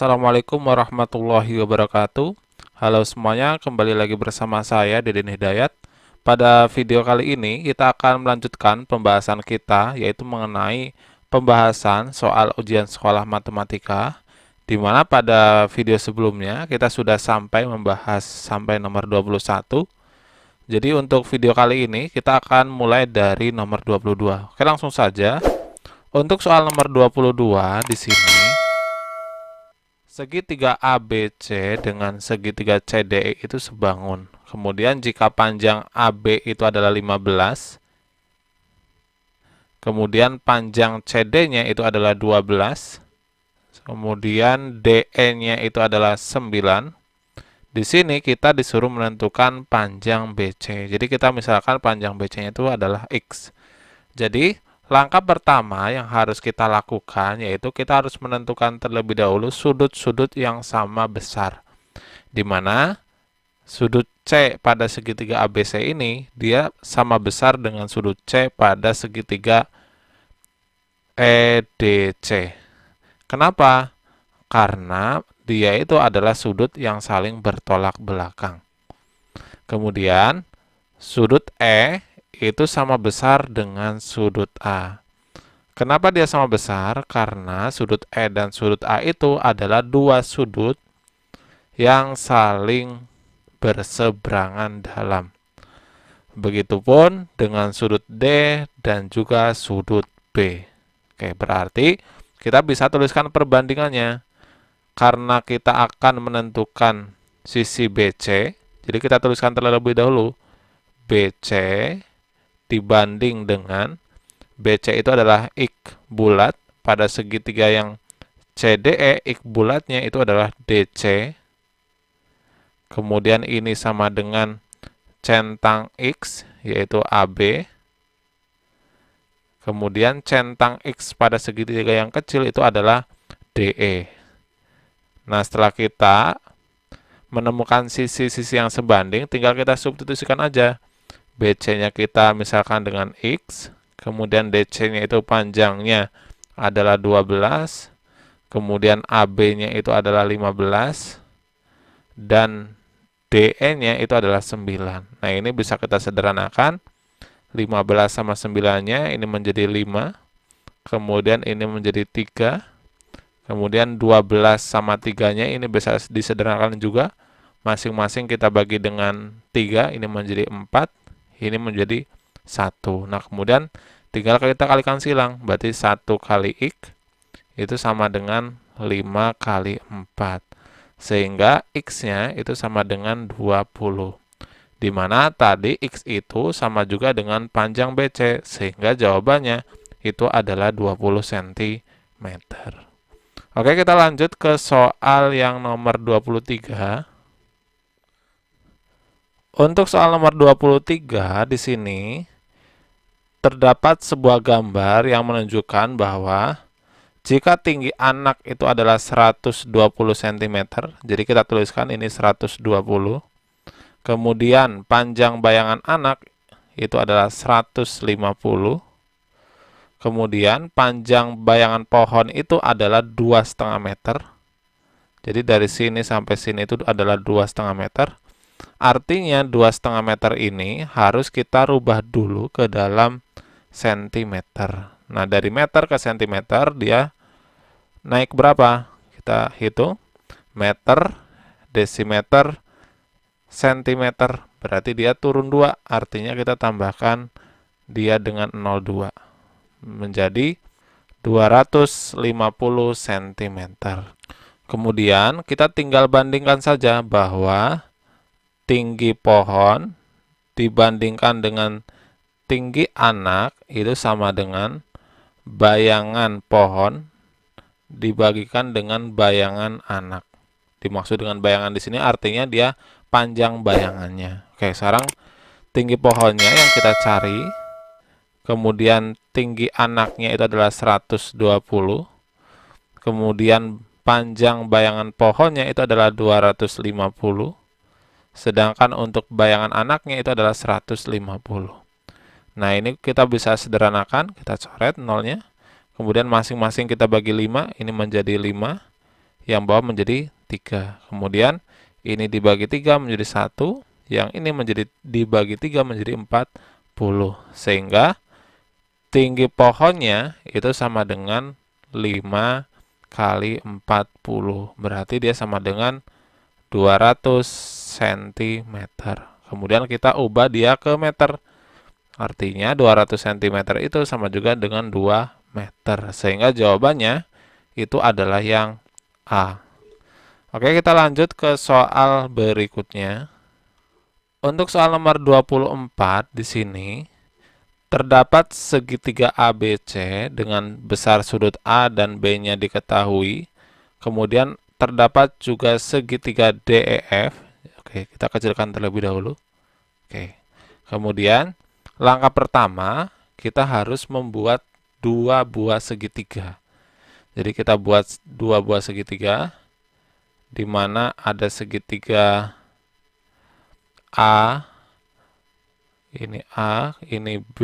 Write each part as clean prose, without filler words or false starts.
Assalamualaikum warahmatullahi wabarakatuh. Halo semuanya, kembali lagi bersama saya Deden Hidayat. Pada video kali ini kita akan melanjutkan pembahasan kita, yaitu mengenai pembahasan soal ujian sekolah matematika, di mana pada video sebelumnya kita sudah sampai membahas sampai nomor 21. Jadi untuk video kali ini kita akan mulai dari nomor 22. Oke, langsung saja. Untuk soal nomor 22 di sini, segitiga ABC dengan segitiga CDE itu sebangun. Kemudian jika panjang AB itu adalah 15, kemudian panjang CD-nya itu adalah 12, kemudian DE-nya itu adalah 9. Di sini kita disuruh menentukan panjang BC. Jadi kita misalkan panjang BC-nya itu adalah X. Jadi langkah pertama yang harus kita lakukan yaitu kita harus menentukan terlebih dahulu sudut-sudut yang sama besar. Di mana sudut C pada segitiga ABC ini dia sama besar dengan sudut C pada segitiga EDC. Kenapa? Karena dia itu adalah sudut yang saling bertolak belakang. Kemudian sudut E itu sama besar dengan sudut A. Kenapa dia sama besar? Karena sudut E dan sudut A itu adalah dua sudut yang saling berseberangan dalam. Begitupun dengan sudut D dan juga sudut B. Oke, berarti kita bisa tuliskan perbandingannya. Karena kita akan menentukan sisi BC, jadi kita tuliskan terlebih dahulu BC dibanding dengan BC itu adalah X bulat pada segitiga yang CDE, X bulatnya itu adalah DC. Kemudian ini sama dengan centang X yaitu AB. Kemudian centang X pada segitiga yang kecil itu adalah DE. Nah, setelah kita menemukan sisi-sisi yang sebanding, tinggal kita substitusikan aja. BC-nya kita misalkan dengan X, kemudian DC-nya itu panjangnya adalah 12, kemudian AB-nya itu adalah 15, dan DE-nya itu adalah 9. Nah, ini bisa kita sederhanakan. 15 sama 9-nya ini menjadi 5, kemudian ini menjadi 3, kemudian 12 sama 3-nya ini bisa disederhanakan juga. Masing-masing kita bagi dengan 3, ini menjadi 4, ini menjadi 1. Nah, kemudian tinggal kita kalikan silang. Berarti 1 kali X itu sama dengan 5 kali 4. Sehingga X-nya itu sama dengan 20. Di mana tadi X itu sama juga dengan panjang BC. Sehingga jawabannya itu adalah 20 cm. Oke, kita lanjut ke soal yang nomor 23. Untuk soal nomor 23 di sini terdapat sebuah gambar yang menunjukkan bahwa jika tinggi anak itu adalah 120 cm, jadi kita tuliskan ini 120. Kemudian panjang bayangan anak itu adalah 150. Kemudian panjang bayangan pohon itu adalah 2,5 meter. Jadi dari sini sampai sini itu adalah 2,5 meter. Artinya 2,5 meter ini harus kita rubah dulu ke dalam sentimeter. Nah, dari meter ke sentimeter dia naik berapa? Kita hitung. Meter, desimeter, sentimeter. Berarti dia turun 2. Artinya kita tambahkan dia dengan 0,2. Menjadi 250 cm. Kemudian kita tinggal bandingkan saja bahwa tinggi pohon dibandingkan dengan tinggi anak itu sama dengan bayangan pohon dibagikan dengan bayangan anak. Dimaksud dengan bayangan di sini artinya dia panjang bayangannya. Oke, sekarang tinggi pohonnya yang kita cari. Kemudian tinggi anaknya itu adalah 120. Kemudian panjang bayangan pohonnya itu adalah 250. Sedangkan untuk bayangan anaknya itu adalah 150. Nah, ini kita bisa sederhanakan, kita coret nolnya. Kemudian masing-masing kita bagi 5, ini menjadi 5. yang bawah menjadi 3. Kemudian ini dibagi 3 menjadi 1, yang ini dibagi 3 menjadi 40. Sehingga tinggi pohonnya itu sama dengan 5 kali 40. Berarti dia sama dengan 200 cm. Kemudian kita ubah dia ke meter. Artinya 200 cm itu sama juga dengan 2 meter. Sehingga jawabannya itu adalah yang A. Oke, kita lanjut ke soal berikutnya. Untuk soal nomor 24 di sini terdapat segitiga ABC dengan besar sudut A dan B-nya diketahui. Kemudian terdapat juga segitiga DEF. Oke, kita kecilkan terlebih dahulu. Oke. Kemudian langkah pertama kita harus membuat 2 buah segitiga. Jadi kita buat 2 buah segitiga, di mana ada segitiga A, ini B,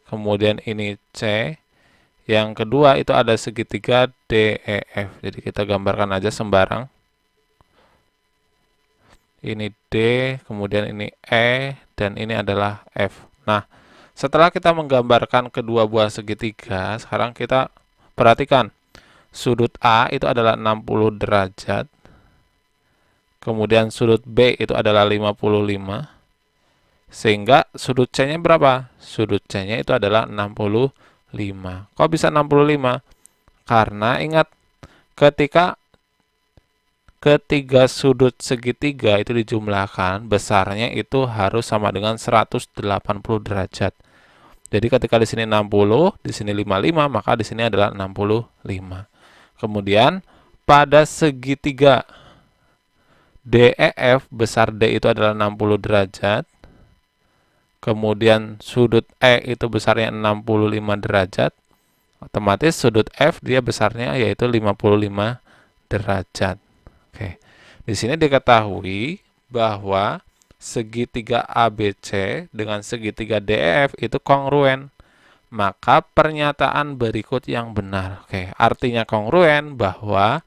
kemudian ini C. Yang kedua itu ada segitiga DEF. Jadi kita gambarkan aja sembarang. Ini D, kemudian ini E, dan ini adalah F. Nah, setelah kita menggambarkan kedua buah segitiga, sekarang kita perhatikan. Sudut A itu adalah 60 derajat. Kemudian sudut B itu adalah 55. Sehingga sudut C-nya berapa? Sudut C-nya itu adalah 65. Kok bisa 65? Karena ingat, ketika ketiga sudut segitiga itu dijumlahkan, besarnya itu harus sama dengan 180 derajat. Jadi ketika di sini 60, di sini 55, maka di sini adalah 65. Kemudian pada segitiga DEF, besar D itu adalah 60 derajat. Kemudian sudut E itu besarnya 65 derajat. Otomatis sudut F dia besarnya yaitu 55 derajat. Oke. Di sini diketahui bahwa segitiga ABC dengan segitiga DEF itu kongruen. Maka pernyataan berikut yang benar. Oke, artinya kongruen bahwa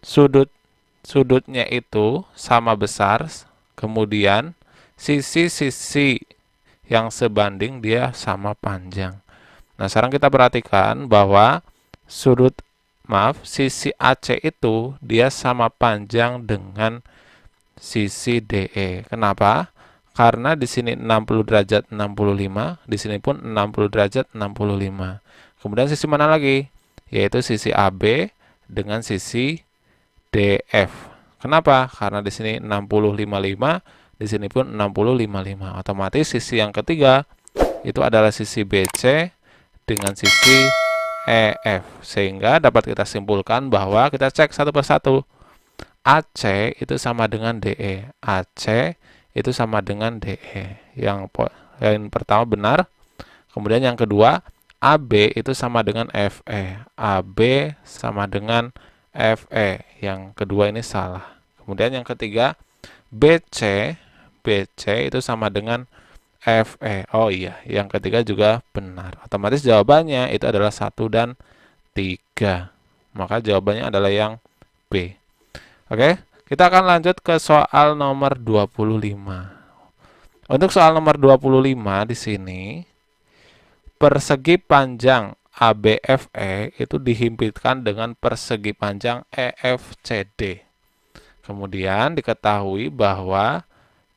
sudutnya itu sama besar, kemudian sisi-sisi yang sebanding dia sama panjang. Nah, sekarang kita perhatikan bahwa sisi AC itu dia sama panjang dengan sisi DE. Kenapa? Karena di sini 60 derajat 65, di sini pun 60 derajat 65. Kemudian sisi mana lagi? Yaitu sisi AB dengan sisi DF. Kenapa? Karena di sini 60 55, di sini pun 60 55. Otomatis sisi yang ketiga itu adalah sisi BC dengan sisi EF. Sehingga dapat kita simpulkan bahwa kita cek satu persatu. AC itu sama dengan DE. AC itu sama dengan DE. Yang pertama benar. Kemudian yang kedua, AB itu sama dengan FE. AB sama dengan FE. Yang kedua ini salah. Kemudian yang ketiga, BC itu sama dengan FE. Oh iya, yang ketiga juga benar. Otomatis jawabannya itu adalah 1 dan 3. Maka jawabannya adalah yang B. Oke, kita akan lanjut ke soal nomor 25. Untuk soal nomor 25 di sini, persegi panjang ABFE itu dihimpitkan dengan persegi panjang EFCD. Kemudian diketahui bahwa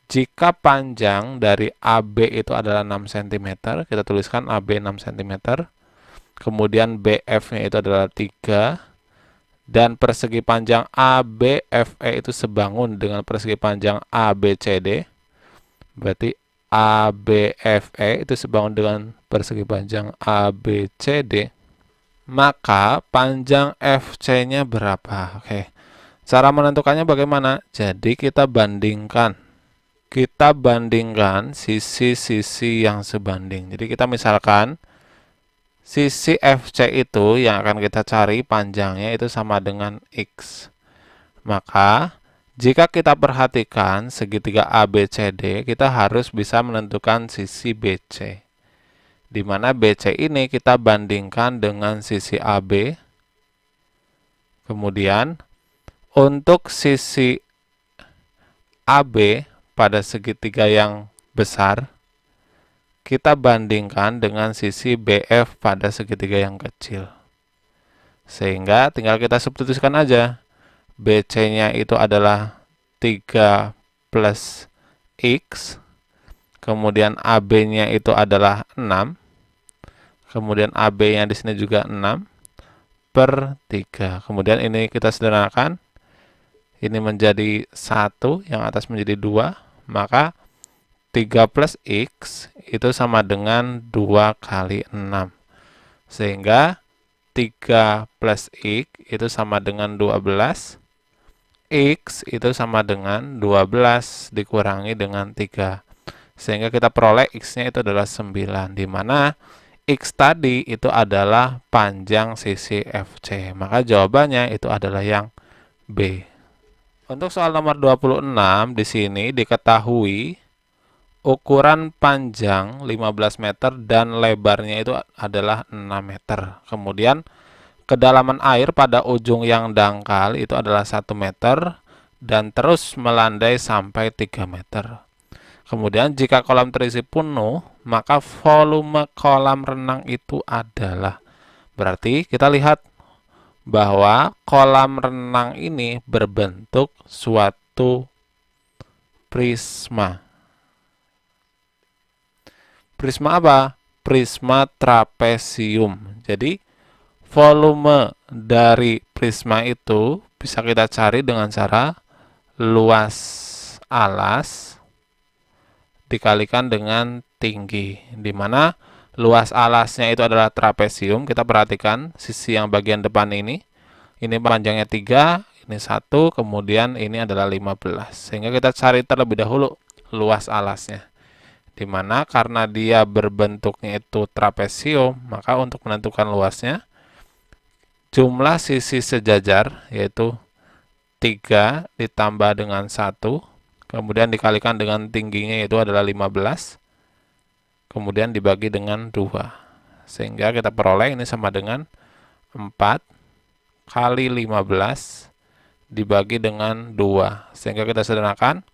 jika panjang dari AB itu adalah 6 cm, kita tuliskan AB 6 cm. Kemudian BF-nya itu adalah 3. Dan persegi panjang ABFE itu sebangun dengan persegi panjang ABCD. Berarti ABFE itu sebangun dengan persegi panjang ABCD. Maka panjang FC-nya berapa? Oke. Cara menentukannya bagaimana? Jadi kita bandingkan sisi-sisi yang sebanding. Jadi kita misalkan sisi FC itu yang akan kita cari panjangnya itu sama dengan X. Maka jika kita perhatikan segitiga ABCD, kita harus bisa menentukan sisi BC. Di mana BC ini kita bandingkan dengan sisi AB. Kemudian Untuk sisi AB pada segitiga yang besar, kita bandingkan dengan sisi BF pada segitiga yang kecil. Sehingga tinggal kita substitusikan aja. BC-nya itu adalah 3 plus X, kemudian AB-nya itu adalah 6, kemudian AB-nya di sini juga 6 per 3. Kemudian ini kita sederhanakan, ini menjadi 1, yang atas menjadi 2, maka 3 plus X itu sama dengan 2 kali 6. Sehingga 3 plus X itu sama dengan 12. X itu sama dengan 12 dikurangi dengan 3. Sehingga kita peroleh X-nya itu adalah 9, di mana X tadi itu adalah panjang sisi FC. Maka jawabannya itu adalah yang B. Untuk soal nomor 26, di sini diketahui ukuran panjang 15 meter dan lebarnya itu adalah 6 meter. Kemudian kedalaman air pada ujung yang dangkal itu adalah 1 meter dan terus melandai sampai 3 meter. Kemudian jika kolam terisi penuh, maka volume kolam renang itu adalah. Berarti kita lihat bahwa kolam renang ini berbentuk suatu prisma. Prisma apa? Prisma trapesium. Jadi volume dari prisma itu bisa kita cari dengan cara luas alas dikalikan dengan tinggi, di mana luas alasnya itu adalah trapesium. Kita perhatikan sisi yang bagian depan ini panjangnya 3, ini 1, kemudian ini adalah 15. Sehingga kita cari terlebih dahulu luas alasnya, di mana karena dia berbentuknya itu trapesium, maka untuk menentukan luasnya, jumlah sisi sejajar yaitu 3 ditambah dengan 1, kemudian dikalikan dengan tingginya yaitu adalah 15, kemudian dibagi dengan 2. Sehingga kita peroleh ini sama dengan 4 kali 15 dibagi dengan 2. Sehingga kita sederhanakan,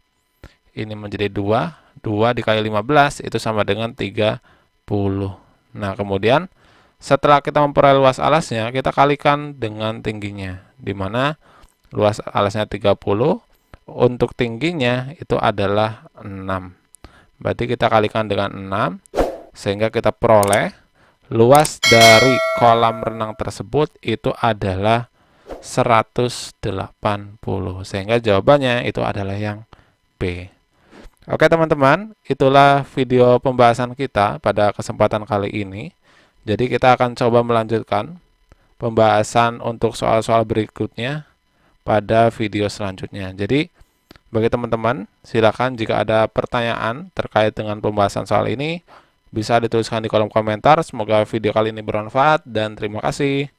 ini menjadi 2, 2 dikali 15 itu sama dengan 30. Nah, kemudian setelah kita memperoleh luas alasnya, kita kalikan dengan tingginya, di mana luas alasnya 30, untuk tingginya itu adalah 6. Berarti kita kalikan dengan 6, sehingga kita peroleh luas dari kolam renang tersebut itu adalah 180. Sehingga jawabannya itu adalah yang B. Oke teman-teman, itulah video pembahasan kita pada kesempatan kali ini. Jadi kita akan coba melanjutkan pembahasan untuk soal-soal berikutnya pada video selanjutnya. Jadi bagi teman-teman, silakan jika ada pertanyaan terkait dengan pembahasan soal ini, bisa dituliskan di kolom komentar. Semoga video kali ini bermanfaat dan terima kasih.